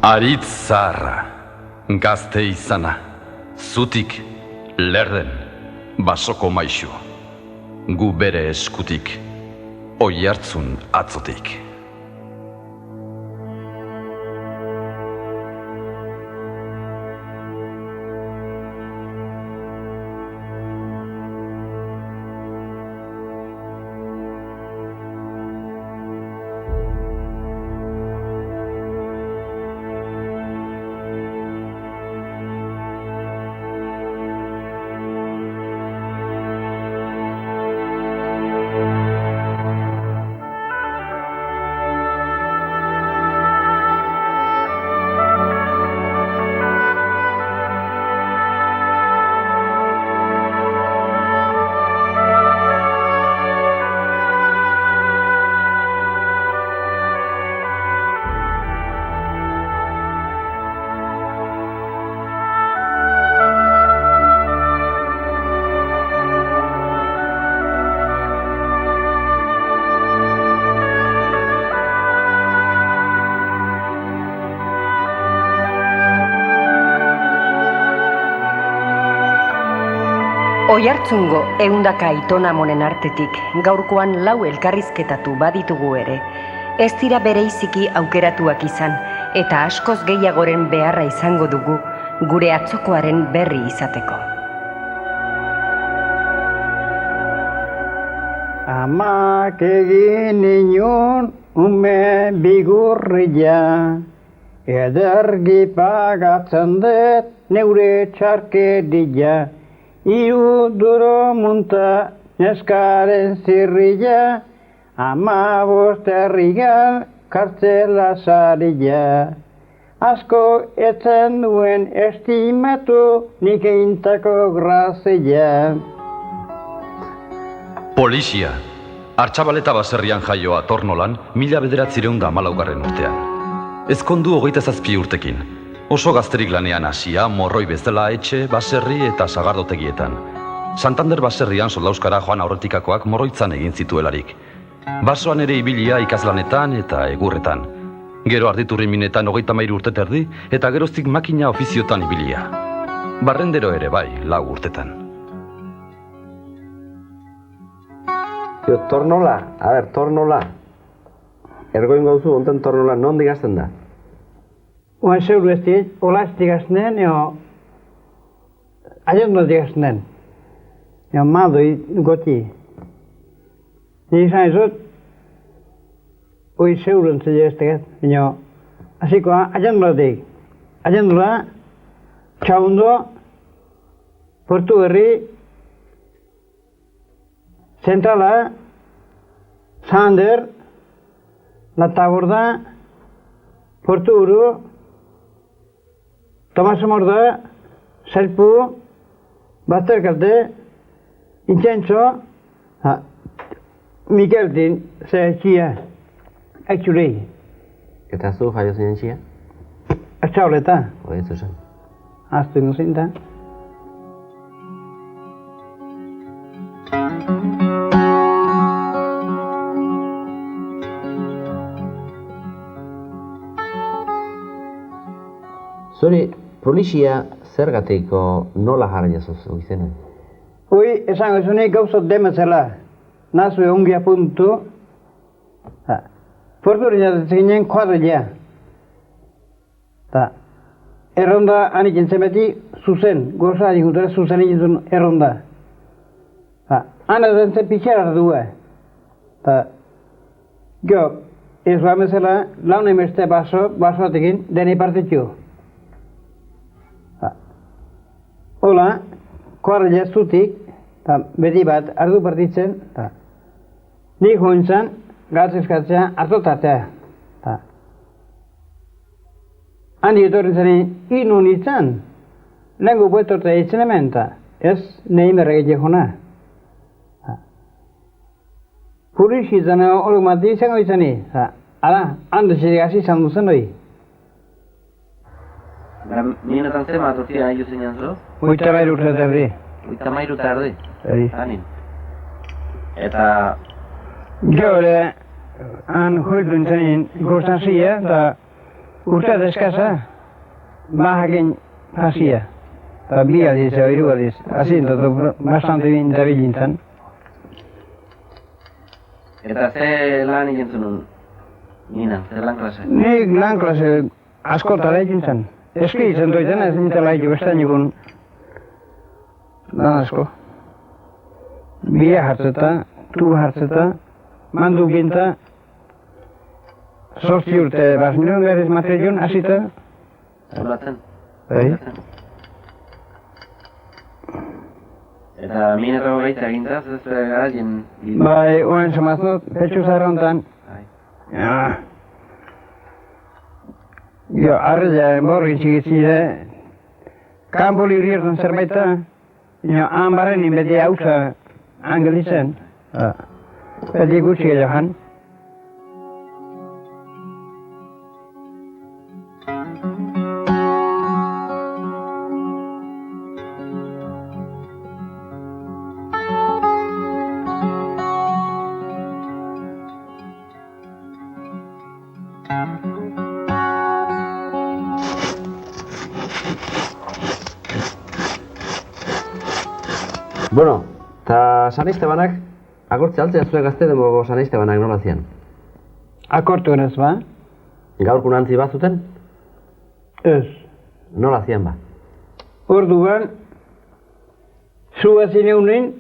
Aritz zaharra, gazte izana, zutik, lerden, basoko maixu. Gu bere eskutik, oihartzun atzotik. Oihartzungo 100 aitonamonen artetik gaurkoan 4 elkarrizketatu baditugu ere. Ez dira bereiziki aukeratuak izan, eta askoz gehiagoren beharra izango dugu gure atzokoaren berri izateko. Amak egin inon ume bigurria, edergi pagatzen dut neure txarkeria. Iru duro munta neskaren zirria, 15 herrigal kartzela sarila. Asko etzen duen estimatu nik eintako grazia. Polizia, Artxabaleta baserrian jaioa Tornolan 1914 urtean. Ezkondu 27 urtekin. Oso gazterik lanean hasia, morroi bezala etxe, baserri eta sagardotegietan. Santander baserrian soldauskara joan aurretikakoak morroitzan egin zituelarik. Basoan ere ibilia ikaslanetan eta egurretan. Gero Arditurrin minetan 33 urte terdi eta geroztik makina ofiziotan ibilia. Barrendero ere bai, 4 urtetan. Tornola, Tornola. Ergoin gauzu, onten Tornola, non digazten da? Oan zeuru ez dit, olaz digaznen, aiondo digaznen. Madoi goti. Ni izan ezut, oi zeuru entzio digaztegat. Aziko, aiondo dig. Aiondo da, txaundo, Portu Berri, Zentrala, Sander, Lataborda, Portu Uru, Tomaso Morda, Serpu, Bazterkalte, Intxentxo, Mikeltin, Zertxia, Aitzulei. Eta zu jaio zinen txia? Atxauleta. Hoi ez zuzen. Aztu ingo zinta. Zuri, polizia zergatiko nola jarra jazuz izenen? Hoi, esango zunik gauzot demezela. Nazue ongia puntu. Porturin jatetzen ginen kuadrilla. Erronda aniken zemeti zuzen, goza adikuntara zuzen egin erronda. Ana zen pixerar dugu. Gio, ez bamezela laun emeste basoatekin deni partetxu. Hola, kuadrilla zutik, beti bat ardu partitzen, nik hointzan, galtzeskatzea hartotatea. Handi etorren zaren inun itzan, lehenko buetortea itzen hemen, ez nehi merregetxe jona. Puriz izan hori mati izango izani, ala, handetxetik hasi izan duzen hori. Nienetan zema atortia nahi duzen jantzua? 83 urte terdi. 83 urte erdi? Hanin. Eta... Gero ere, han joitu nintzen goztan zia, eta Urte deskasa, bajakin hasia. Eta bi aldiz, hiru aldiz. Hasi dut, bastante bin dabilintzen. Eta ze lan egin zuen Nina, ze lan klase? Nik lan klase askotara egin zen. Eski izan doitzen ez nintela egin bestain egun. Lan asko. Bia hartzeta, tu hartzeta, mandu ginta, 8 urte basnion berriz materion hasita. Zulatzen? Bai. Eta minetako gaitza egintaz, ez garaien... Bai, oen samaznot, petxu zara hontan. Ja. Jo, arrela borri txigitzide, kanpo libri erdan zerbaita, jo, han barren inbeti hauza angelitzen. Beti gutxi johan. Bueno, eta San Estebanak, agortzea altzea zuen gazte demogo San Estebanak nola zian? Akortu genez ba? Gaurkun antzi bat zuten? Ez. Nola zian ba? Orduan, zua zineunin,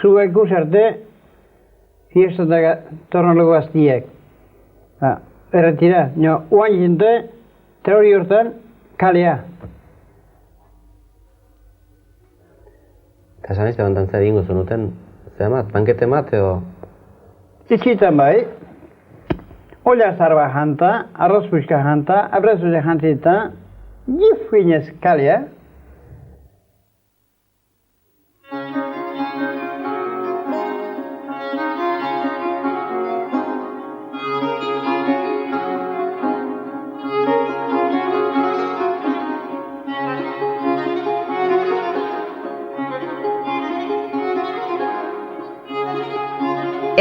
zua ikus arte, fiestatak tornolego aztiek. Erretira, nio, oain jente, teori hortan, kalea. Eta San Esteban dantzea egingo zenuten, zer emat, bankete emat edo... Txikitan bai, olla zarba janta, arroz puxka janta, abrazuze jantita, jifuinez kalea.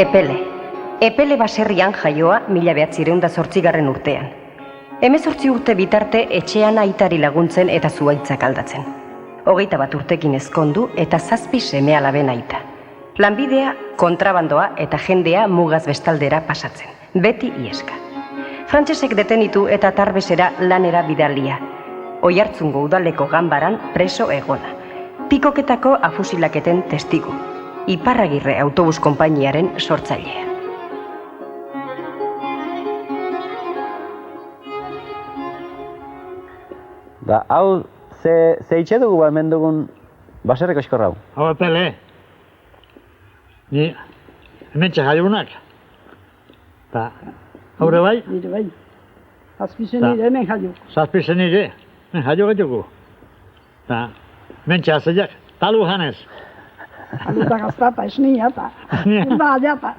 Epele. Epele baserrian jaioa 1908 urtean. 18 urte bitarte etxean aitari laguntzen eta zuhaitzak aldatzen. 21 urtekin ezkondu eta 7 seme-alaben aita. Lanbidea, kontrabandoa eta jendea mugaz bestaldera pasatzen. Beti ieska. Frantsesek detenitu eta tarbesera lanera bidalia. Oiartzungo udaleko ganbaran preso egona. Pikoketako afusilaketen testigu. Iparragirre autobus konpainiaren sortzailea. Da, hau, ze itxe dugu hemen dugun baserreko eskorra hau? Hau Epele, ni hemen jaionak. Ta, haure bai? Nire bai. Azpizen nire hemen jaio. Zazpizen nire, hemen jaio gaituko. Ta, mentxe azeiak, talu janez. Aluta gaztata, esnia eta da adiata.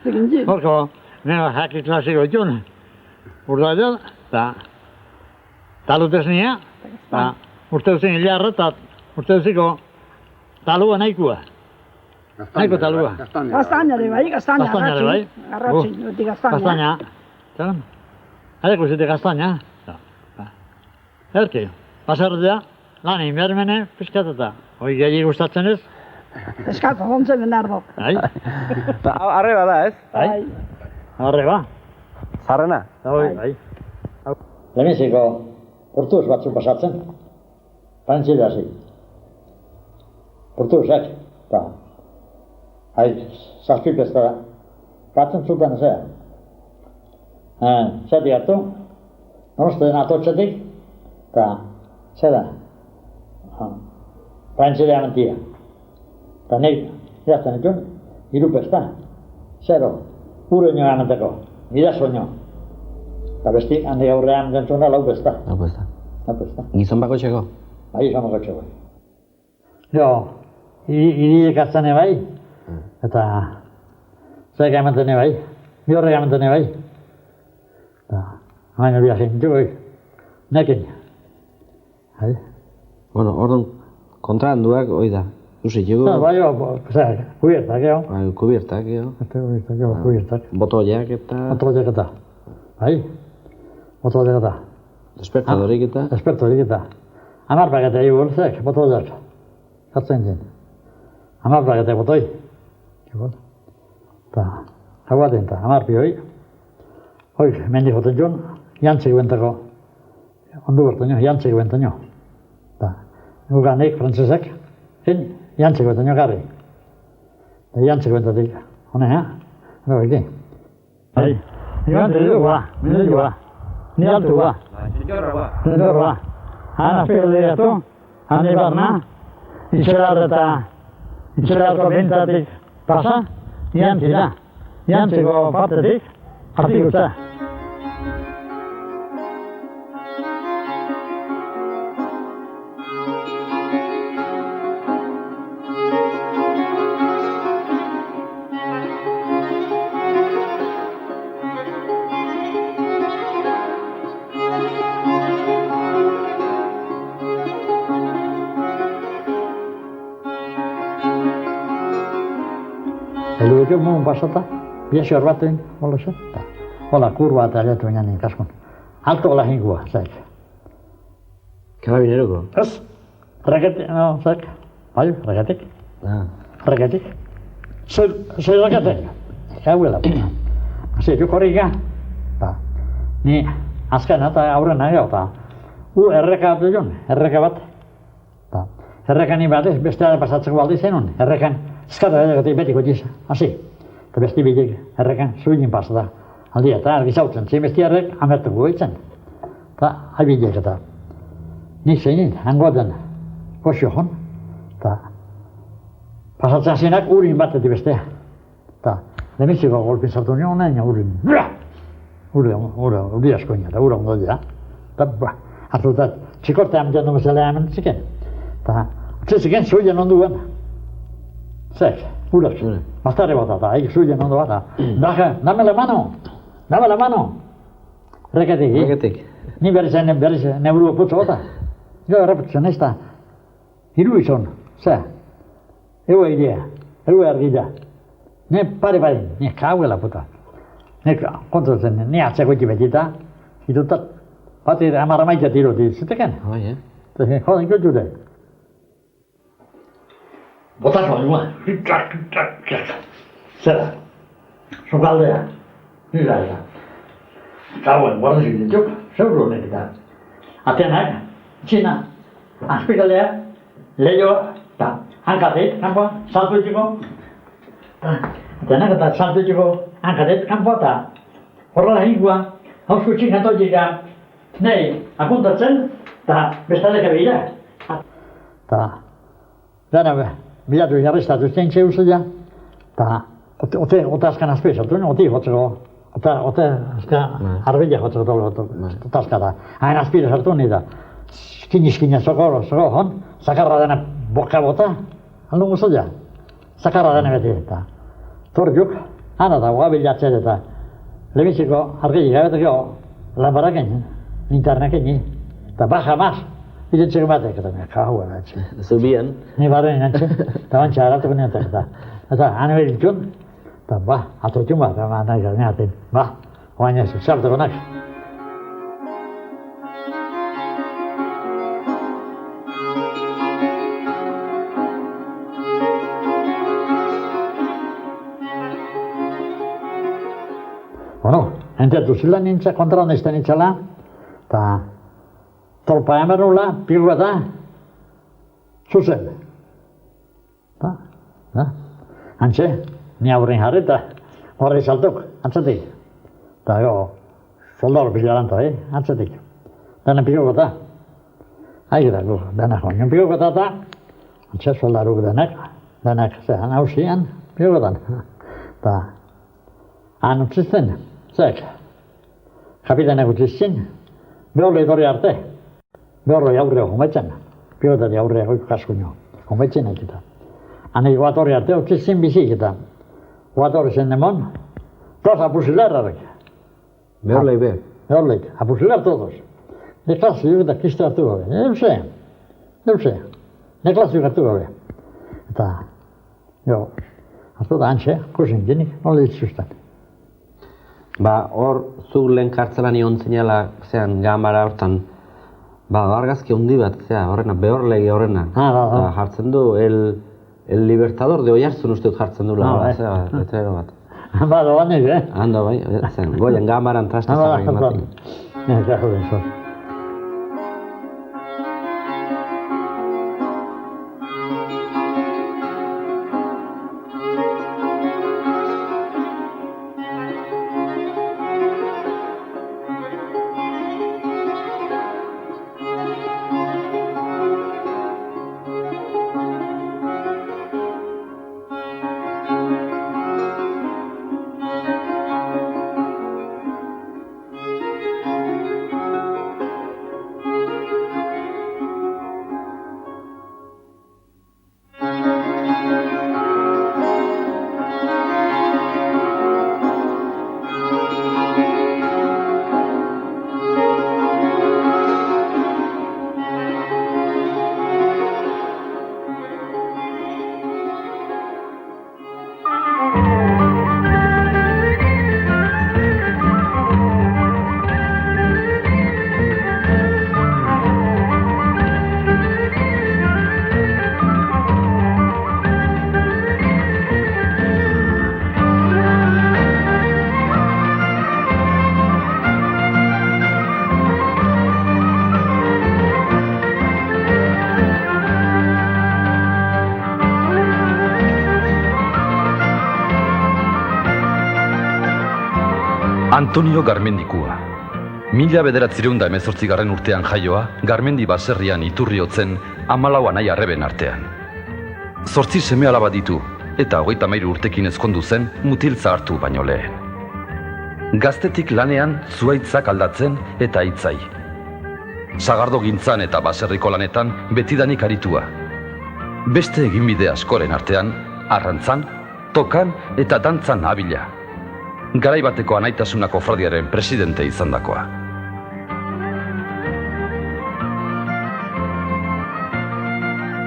Zegin Horko, nena jaki klasiko itun. Urda edo, ta, talut esnia, ta, urte duzin hilarra, ta, urte duziko talua nahikua. Nahiko talua. Gaztainare bai, gaztaina. Gaztainare bai. Arratxin, beti gaztaina. Gaztaina. Txan, haideko zite gaztaina. Erki, pasardea, lan inbermene, pizkateta. Hoi gehi gustatzen ez? Eskatu, hontzen benardo. Bai, Arreba da, ez? bai. Arreba. Zarrena? Bai. Lehenbiziko portuz batzuk pasatzen, pantzila hasi. Portuzak, eta zazpipezta batzen zuten zea. Zeti hartu, norazten atotxetik, eta zera, pantzila mentia. Eta nik, jazten ikun, irupezta, zero, ure nioa amenteko, midazo nio. Eta besti, handi aurrean dentzuna lau pezta. Lau pezta. Lau pezta. Gizon bako txeko? Bai, izan bako txeko. Jo, hiriek atzane bai, eta zaik amentene bai, biorrek amentene bai. Eta, hain hori asin, txukoi, nekin. Hai? Bueno, orduan, kontrahanduak, hoi da. Zuzi, txeko? Bai, kubiertak, jo. Bai, kubiertak, jo. Kubiertak, kubiertak. Botoiak eta... Botoiak eta. Bai. Botoak eta. Despertadorik eta. Despertadorik eta. 10 pakete igurtzek, botoak. Jartzen zen. 10 pakete botoi. Eta, hau baten eta 10 pioi. Hoi, mendik joten joan, jantzek bentako. Ondu bertaino, jantzek bentaino. Eta, guganek, frantzesek, jantzek bentaino garri. Eta jantzek bentatik, hone, ha? Hau eki. Bai, joan dugu, minutu, ni altu, Senyorra, ana perderatu, ane barna, itxelarko bentatik pasa, jantzeko partetik, artikutza. Helduko mun pasata, biasi hor baten, hola zen, hola kurba eta aletu inanin kaskun. Alto hola hingua, zaik. Karabineroko? Ez, raketik, no, zaik, bai, raketik. Raketik. Soy raketik. Kauela, hasi, juk horrika. Ni azken eta aurren nahi hau, erreka bat joan, erreka bat. Errekan ni batez, beste pasatzeko baldi zenun, errekan eskata edatik betiko diz, hasi. Eta besti bilik errekan zuigin pasata. Aldia, eta argizautzen, zein besti errek amertuko goitzen. Eta habideak eta nik zeinin, hangoaten kosio hon. Eta pasatzen zenak urin batetik bestea. Eta lemiziko golpin sartu nion, nahi urin. Uri asko ina, eta ura ondo dira. Eta hartutat, txikorte amtean dugu zelea hemen ziken. Eta utziziken zuien onduen. Zek, urak. Mastarri bat eta, zuien ondo bat. Dame la mano. Reketik. Ni berriz neburu putzo bata. Jo erreputzen ez da. Hiru izon, ze. Ego idea, ego argila. Ne pare, ne kauela puta. Ne kontratzen, ne atzeko ikibetita. Itutat, bat amara maite tiroti, zuteken. Joden kulture. Botako nua, zera, sokaldea, nira eta. Kauen, guardazik dituk, zeuru honek eta. Atenak, txina, azpikaldea, lehioa, eta hankatet, kanpoa, saltu itxiko. Atenak eta saltu itxiko hankatet, kanpoa, eta horrela hingua, hausku txinatotika, nahi, apuntatzen, eta bestaleka behira. Eta, dena bilatu jarriztatu zentxe uzela, eta ote azkan azpezatu, oti gotzeko, ote azkan arbila gotzeko ote azkata. Hain azpire sartu nida, skina zoko hon, zakarra dena boka bota, aldungu zoia, zakarra dena beti eta. Torriuk, hana da, bilatzen eta lemiziko argili gabeteko lanbaraken, lintarnaken, eta baja maz. Irentzeko batek, eta kaua da, etxe. Zubian? Ni barren nantxe, eta bantxa haratuko nintzen, eta hane behar ditun, eta atotxun bat, nahi garen aten, oain ez, sartuko nak. Bueno, entetu zila nintzen, kontra honesten nintzela, eta tolpa emerula, pigu eta zuzen. Antxe, ni aurrin jarri eta horri saltuk, antzetik. Eta soldor pilaranta, antzetik. Dena pigu eta. Aigera, dena joan pigu eta antxe soldaruk denak zehan hausian pigu eta. Eta han utzizten, zek, kapitanek utzizten, behorle idori arte. Behorroi aurreo gometzen, piotari aurreo kaskuño, gometzen ekita. Hanek guatorri arte utzizien bizik eta guatorri zen demon, toz apusilarrarek. Behorlei be? Behorlei, apusilar todos. Neklazio eta kistu hartu gabe, euze, neklazio hartu gabe. Eta, hartu da antxe, kusin genik, nola ditzuzten. Ba, hor, zuk lehen kartzelan ion zinela, zean, gamara hortan, ba, argazki handi bat, zea, horrena, behorlege horrena. Eta jartzen du, el libertador de Oiartzun uste dut jartzen du, zea, letrero bat. Ba, doanek, Ando, bai, zen, goien gamaran traste zagin batik. Ja, joden, zo. Antonio Garmendikua. 1918 urtean jaioa, Garmendi baserrian Iturriotzen 14 anai arreben artean. 8 seme-alaba ditu, eta 33 urtekin ezkondu zen mutiltza hartu baino lehen. Gaztetik lanean zuhaitzak aldatzen eta hitzai. Sagardo gintzan eta baserriko lanetan betidanik aritua. Beste eginbide askoren artean, arrantzan, tokan eta dantzan abila. Garaibateko anaitasuna kofradiaren presidente izandakoa.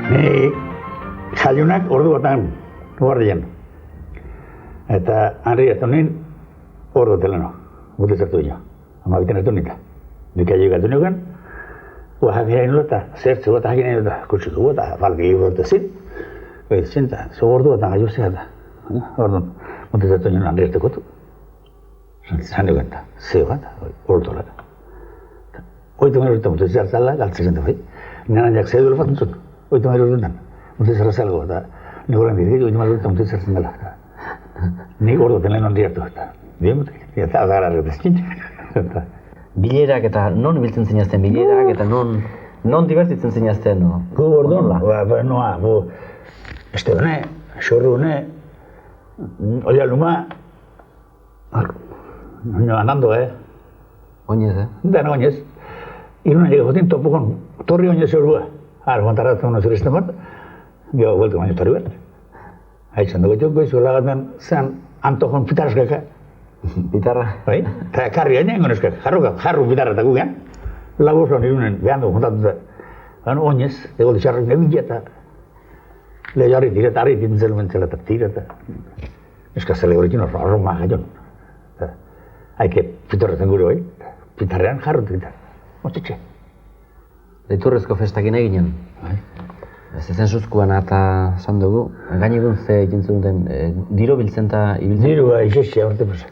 Ni jaiunak ordu batan guardian. Eta hanri ez nien ordu teleno, gute zertu dino. Ama biten ez nita. Nika llegatu niokan, jakin nahi nolata, zertzu bat jakin nahi nolata, kutsiko bat, falki libro zin. Zinta, zo ordu batan gaiu zehata. Orduan, gute zertu nien hanri ez tekotu. Zan niokan eta, zeo gata, ordu lata. Oito minuta mutu zertzala, galtzen da bai. Nenan jak zedul bat entzun. Oito minuta mutu zertzalgo eta nigoran didik, oito minuta mutu zertzen dela. Nik ordu ten lehen ondiartu eta. Bien mutu, eta gara retezkin. Bilerak eta non biltzen zinazten bilerak eta non divertitzen zinazten, no? Gu orduan, noa, este hone, xorru hone, oia luma, andando, Oinez, Dana oinez. Iruna llega jotin topukon, torri oinez zorua. Guantarratzen hona zuristen bat, gero gueltu baino torri bat. Haitzen dugu txok goizu lagaten zen antojon pitarraskaka. Pitarra? Bai, eta karri gaina ingon eskak, jarru pitarra eta gugean. Lagozan irunen behan dugu juntatuta. Oinez, ego ditxarrak nebila eta leho harri tira eta harri tintzen mentzela eta tira eta eskazele horrekin arroma gaion. Haike pitarratzen gure hoi, pitarrean jarru pitarra. Motxetxe. Iturrezko festakin eginen. Ez ezen zuzkuan eta zan dugu, gainekun ze egin zuten, diro biltzen eta ibiltzen? Dirua izexia horte pasa.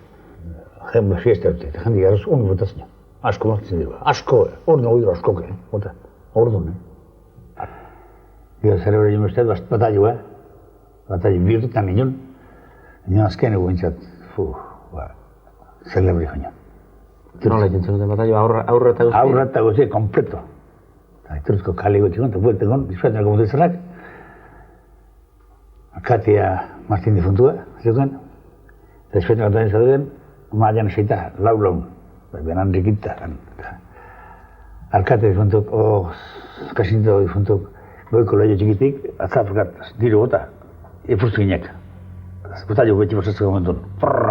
Jemba fiesta horte, eta jendik arroz honi botatzen. Asko martzen dirua. Asko, hor nago dira askoke, bota. Ordun, Gero zerebra jim besteet batalloa, batallo birtutan nion. Nion azken egu bintzat, zelebri joan. Nola egin zuten batallo, aurra eta guzti? Aurra eta guzti, kompleto. Eta ituruzko kale gotxikon, eta buelten gon, disfrutan como dizerrak. Katia Martin difuntua, zeuken. Eta disfrutan bat zauden, maian eseita, laun. Benan rikita. Alkate difuntuk, kasinto difuntuk, goiko laio txikitik, atzapurkat, diru gota, epurtu gineak. Batallo betxi bosatzeko momentun,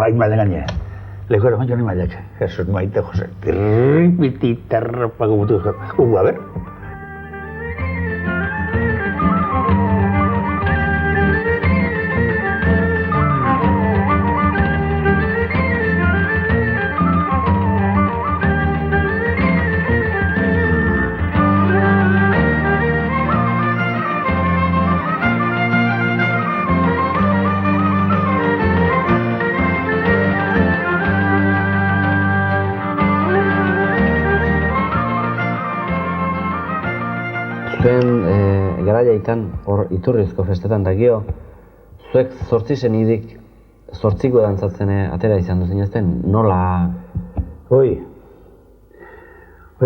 hain maden gaine. Lekuero joan joni maiak, Jesus maite Jose. Tirripiti terrapago mutu euskal. A ber. Zuen garaiaitan, hor iturrizko festetan dakio, zuek 8 senidik 8 dantzatzen atera izan duzen ezten, nola... Hoi,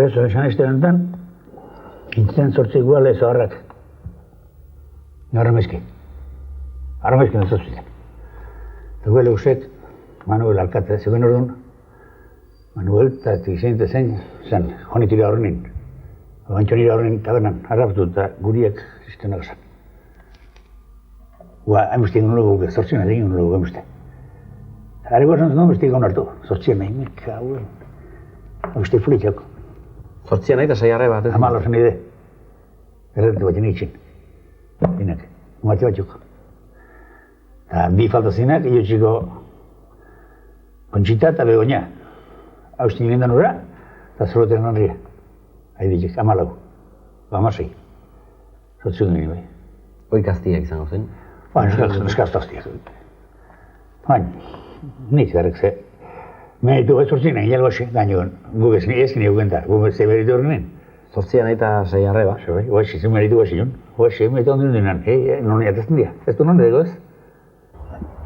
eso esan este honetan, gintzen 8 lezo harrak. Arramezki nazo ziren. Eta guele usek, Manuel Alkate, zegoen orduan, Manuel eta izanite zen, jonitira horrenin. Bantxonira horrenin tabernan, harraptu eta guriek ziztenak zan. Hainbuzti egun logo, 8 egin logo hainbuzti. Hare guazan zuen hainbuzti egun hartu, 8 nahi, meka, hainbuzti fulitxako. 8 nahi eta 6 arre bat, ez? Amalo zen ide. Erretu bat jenitxin. Inak, umate batzuk. Eta bi falta zinak, io txiko Conchita eta Begoña. Hausti nindan ura, eta zoroten nanria. Haiditek, 14, 16. Zotzun nini bai. Hoi gaztiak izango zen? Neskaztu gaztiak. Baina, niz garrek ze. Menitu bat zortzin egin jalgo xe, gainoan. Guk ezkin eguken da, guk ez eberitu horrenin. 8 nahi eta 6 arre ba? Zo bai, oaxi, zen meritu oaxi jun. Oaxi, meritu ondun dinan. Non jatazten dira, ez du non dago ez?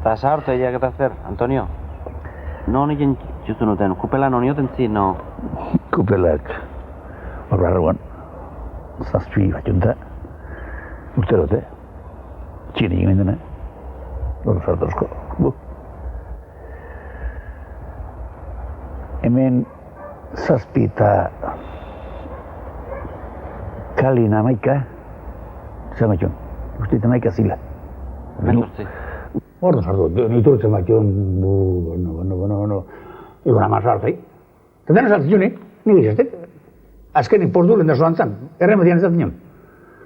Eta saorte jak eta zer, Antonio? Non egin justu nuten, kupela non joten zi, no? Kupelak, horra arruan, 7 bat junta, urterote, txin egin dena, hor sartozko. Hemen 7 eta kalin 11, zan batxon, uste eta 11 zila. Hemen 8. Hor da sartu, niturtzen batxon, egon amazartai. Eta dena sartzen juni, nik izaztek. Azkenik porturen da zoan zan, erremedian ez daten jun.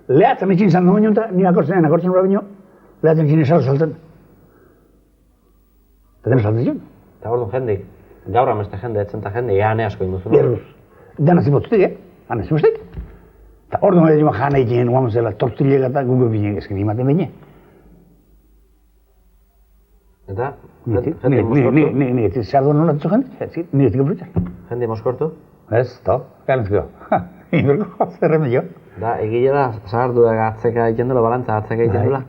Lehatzen etxin zan duen junta, ni akortzen ura bino, lehatzen etxin esalo salten. Eta dena sartzen jun. Eta hor du jendik, gaur ameste jende, etzenta jende, ane asko induzu. Berruz. Dena zimotzutik, Hane zimotzutik. Eta hor du nahi joan jana egin, guamen zela, tortillega eta gugu bine, esken imaten bine. Eta? Ni sardu non atzu jende, ni ez gabrutzen. Jende moskortu? Ez, to, galantziko. Inberko, zerreme jo. Da, egile da, sardu atzeka egiten dula, balantza atzeka egiten dula?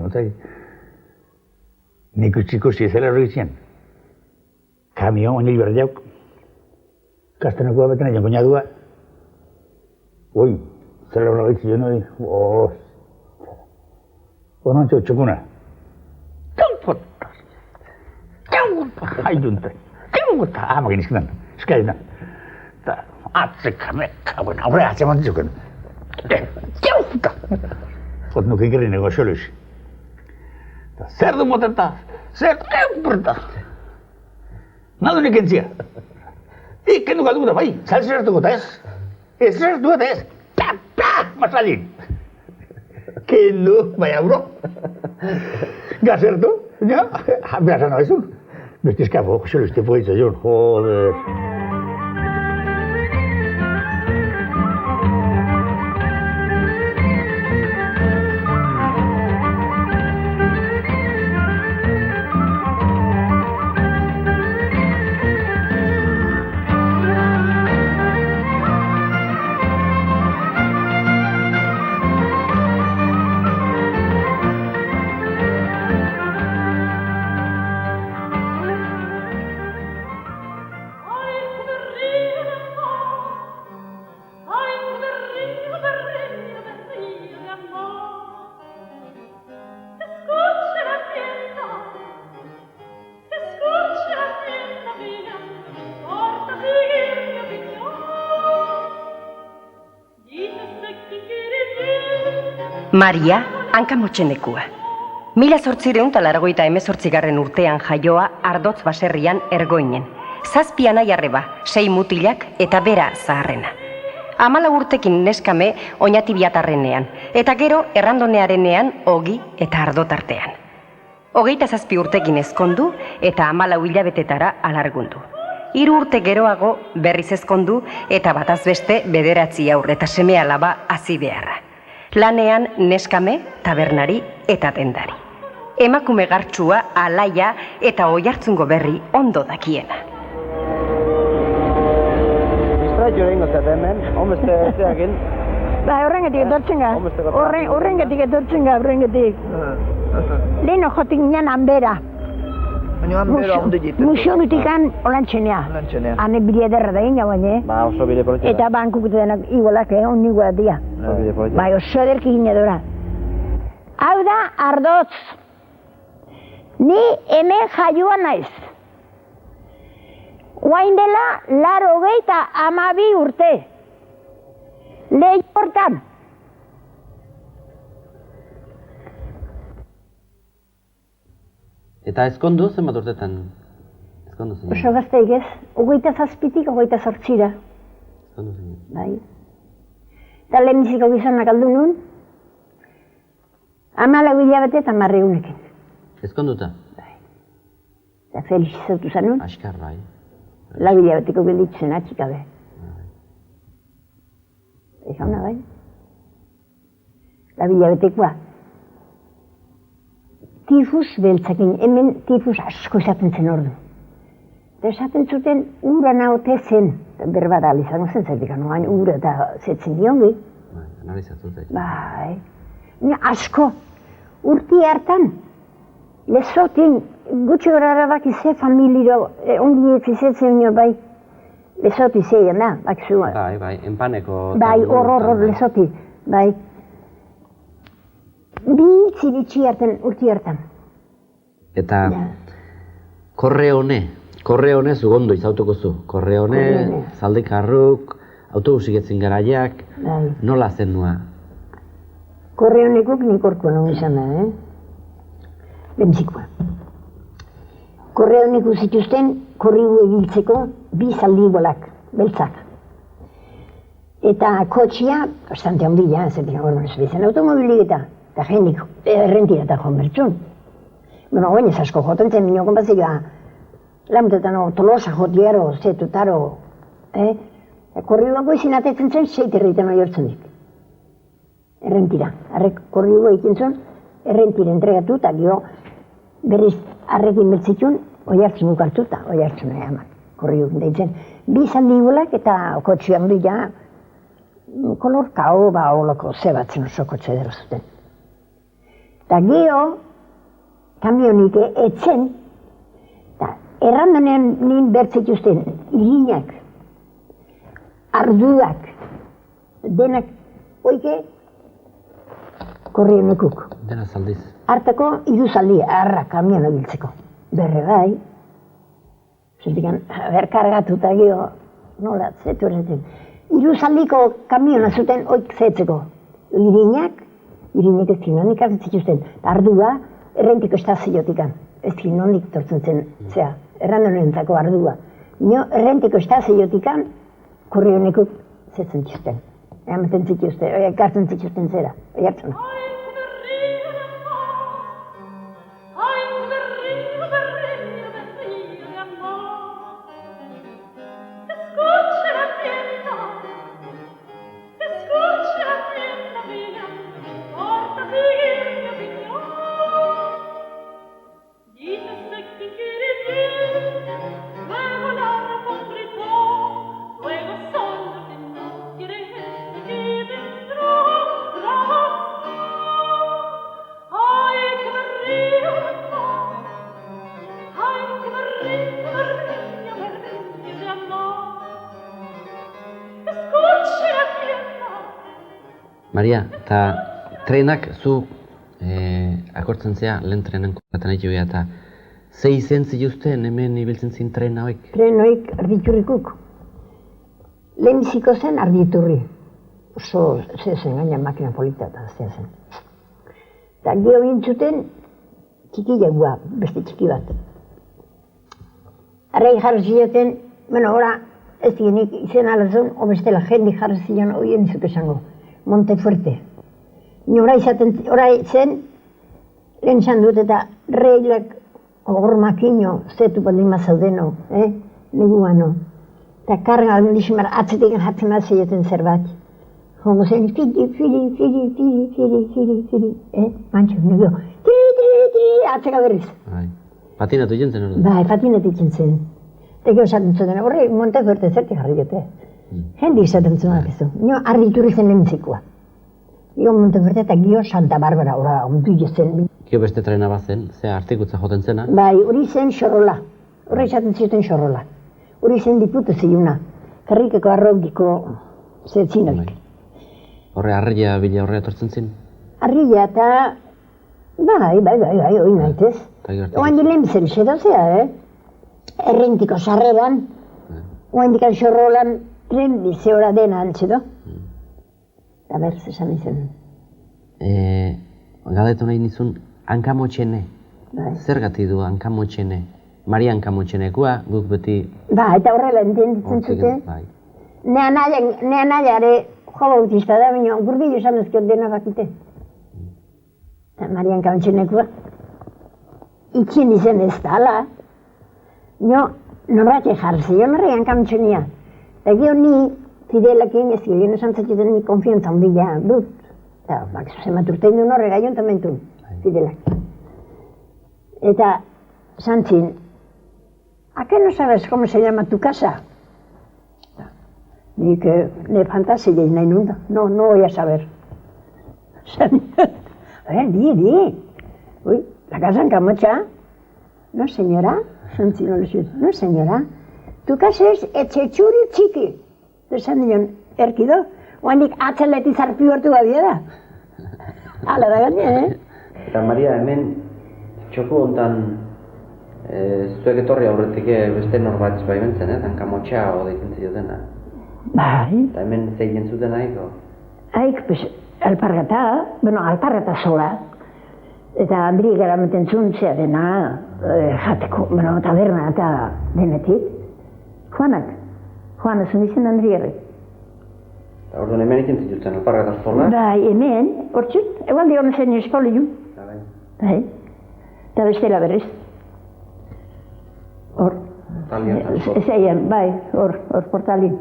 Motzai. Nik ikusi zela horregitzen. Kamion, oinil berra jauk. Kasteneko abeten egin koñadua. Oi, zela horregitzen jone, Onantxo txokuna. Haidunta. Amakin izkidan, eskaidan. Eta atzeka, meka, aurre atzeman ditzuken. Ot nuke ikerri nego xoloiz. Zer du moteta, zer temperta. Nadu nik entzia. Kendu galduko da, bai, salzertuko eta ez. Ez zertuko eta ez. Masalin. Kendu, bai auro. Gazertu, ja, behar zan abezun. Beste eskafo, xoloiz te poitza joan, joder. Maria, hankamotxenekua. 1888 urtean jaioa Ardotz baserrian Ergoinen. 7 anai arreba, 6 mutilak eta bera zaharrena. 14 urtekin neskame oinatibiatarrenean, eta gero errandonearenean Ogi eta Ardotartean. 27 urtekin ezkondu eta 14 hilabetetara alargundu. 3 urte geroago berriz ezkondu eta bataz beste 9 haur eta seme alaba hazi beharra. Lanean neskame, tabernari eta dendari. Emakume gartxua, alaia eta oihartzungo berri ondo dakiena. Biztratxo egingo zet hemen, honbeste zeakin. Bai, horrengatik etortzen ga. Horrengatik etortzen ga, horrengatik. Lehen jotik ginen hanbera. Baina hanbera onde jiten. Museonutikan olantxenea. Hane bide ederra da egin baina. Ba, oso bide politxera. Eta bankuk denak igualak, onni igualak dira. Oso bide politxera. Bai, oso ederki gine dora. Hau da, Ardotz. Ni hemen jaioa naiz. Guain dela, 82 urte. Lehi hortan. Eta ezkondu zenbat urtetan? Ezkondu zen. Oso gazteik ez, 27-tik 28-ra. Ezkondu zen. Bai. Eta lehenbiziko gizonak aldu nun, 14 hilabete eta 10 egunekin. Ezkonduta? Bai. Eta felizizatu zen nun. Askar bai. 4 hilabeteko gelditzen atxikabe. Ezauna bai. 4 hilabetekoa. Tifus beltzakin, hemen tifus asko esaten zen ordu. Eta esaten zuten ura naote zen, berbada izango zen zaitik, hain ura eta zetzen diongi. Bai, analizatu zaitu. Bai. Ni asko, urti hartan, lezotin, gutxi gara baki ze familiro, ongi efizetzen nio bai, lezoti zeien da, baki zua. Bai, enpaneko... Bai, hor, lezoti, bai. Bi ziritsi hartan, urti hartan. Eta korreone zugondo izautuko zu. Korreone, zaldikarruk, autobusik etzin garaiak, nola zen nua? Korreonekuk nik orkoa nago izan da, Benzikoa. Korreonek uzituzten korribu ebiltzeko bi zaldibolak, beltzak. Eta kotxia, bastante ondila, zetik agorban ez bezan automobilik eta jendik errentira eta joan bertxun. Bueno, oin ez asko joten zen minokon bazioa, lamutetan Tolosa jotiaro, zetutaro, korribuako izin atetzen zen 6 erreiten oiortzen dik. Errentira, arrek korribu egin zuen, errentira entregatu eta gio berriz arrekin bertzitun, oiartzen bukartu eta oiartzen nahi amak, korribu deitzen. Bi zaldibolak eta kotxia ondila, kolor kao, oloko zebatzen oso kotxe edero zuten. Eta geho, kamionik etzen, eta errandanean nien bertzituzten irinak, arduak, denak, oike, korrionekuk. Dena zaldiz. Hartako, 3 zaldi, arra kamiona biltzeko. Berre bai, zentikan, berkargatu eta geho, nola, zetu erretzen. 3 zaldiko kamiona zuten oik zetzeko. Irinek ez zinondik hartzen zituzten. Ardua, errentiko estaziotikan. Ez zinondik tortzen zen, zera, errandorentzako ardua. Nio, errentiko estaziotikan, korrionekuk zetzen zituzten. Ematen zituzten, ekartzen zituzten zera, oiartzen. Maria, eta trenak zu akortzen zea, lehen trenen kontaten egin behar, eta ze izen zituzten hemen ibiltzen zin tren hauek? Tren hauek arditurrikuk. Lehenbiziko zen arditurri. Oso zen gaina makina polita eta aztea zen. Eta geho gintzuten txikilagua, beste txiki bat. Arrei jarri zioten, ora ez digenik izen alazun, o bestela jendik jarri zion oien izut esango. Montefuerte. Ni orai zen, lehen esan dut eta reilak hormakino zetu baldin mazaudeno, neguano. Eta karga aldizimar atzetik jatzen bat zeioten zerbait. Hongo zen, fili, mantxo, negio, tiri, atzeka berriz. Patinatu egin zen hori? Bai, patinatu egin zen. Eta gero esaten zuten, horre Montefuerte zerti jarri dute. Jendi izaten zunak ez du. Nio arditurri zen lehentzikoa. Gio Monteverde eta gio Santa Barbara, ora, ondu jezen. Gio beste trena bazen, ze artikutza joten zena. Bai, hori zen xorrola. Horra izaten zioten xorrola. Hori zen diputaziouna. Karrikeko arrogiko zetzinoik. Horre arreia bila horre etortzen zin? Arrilla eta... Bai, hori naitez. Oain dilen zen sedazea, Errentiko sarreran. Oain dikan xorrolan tren bizeora dena antzedo. Eta berz esan izan. Galdetu nahi nizun, hankamotxene. Zer gati du hankamotxene? Maria hankamotxenekua, guk beti... Ba, eta horrela entenditzen zute. Nea nahiare jo bautista da, baina gurdillo esan ezkiot dena bakite. Eta Maria hankamotxenekua. Itxin izen ez da, ala. Norrake jarzi, Maria hankamotxenia. Eta gio ni Fidelakin ez gio esan zatzuten ni konfiantza ondila dut. Eta, bak, zematurtein duen horrega jontamentu, Fidelak. Eta, santzin, ¿a qué no sabes cómo se llama tu casa? Ni que ne fantasia nahi nunda, no voy a saber. A ver, di. Uy, la casa en Camocha. No, señora, santzin, no, señora. Tu casa es etxetxuri txiki. Esan dion, erkido, oanik atzeleti zarpi hortu babia da. Hala da gane, Eta Maria, hemen txoku hontan zuek etorri aurretik beste norbait baimentzen, hankamotxa o deitzen ziotena. Bai. Eta hemen zein zuten ahiko? Haik, alpargata sola. Eta Andri gara meten zuntzea dena, jateko, taberna eta denetik. Juana zuen izen Andriarri. Eta orduan hemen ikin zituzten alpargata sola? Bai, hemen, hortzut, egual dion zen eskoli ju. Bai. Eta bestela berriz. Hor. Zeian, bai, hor portalin.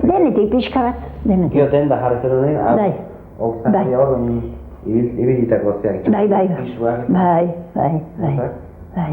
Denetik pixka bat, denetik. Gioten da jarri zer honen? Bai. Okzak orduan ibilitako zeak. Bai.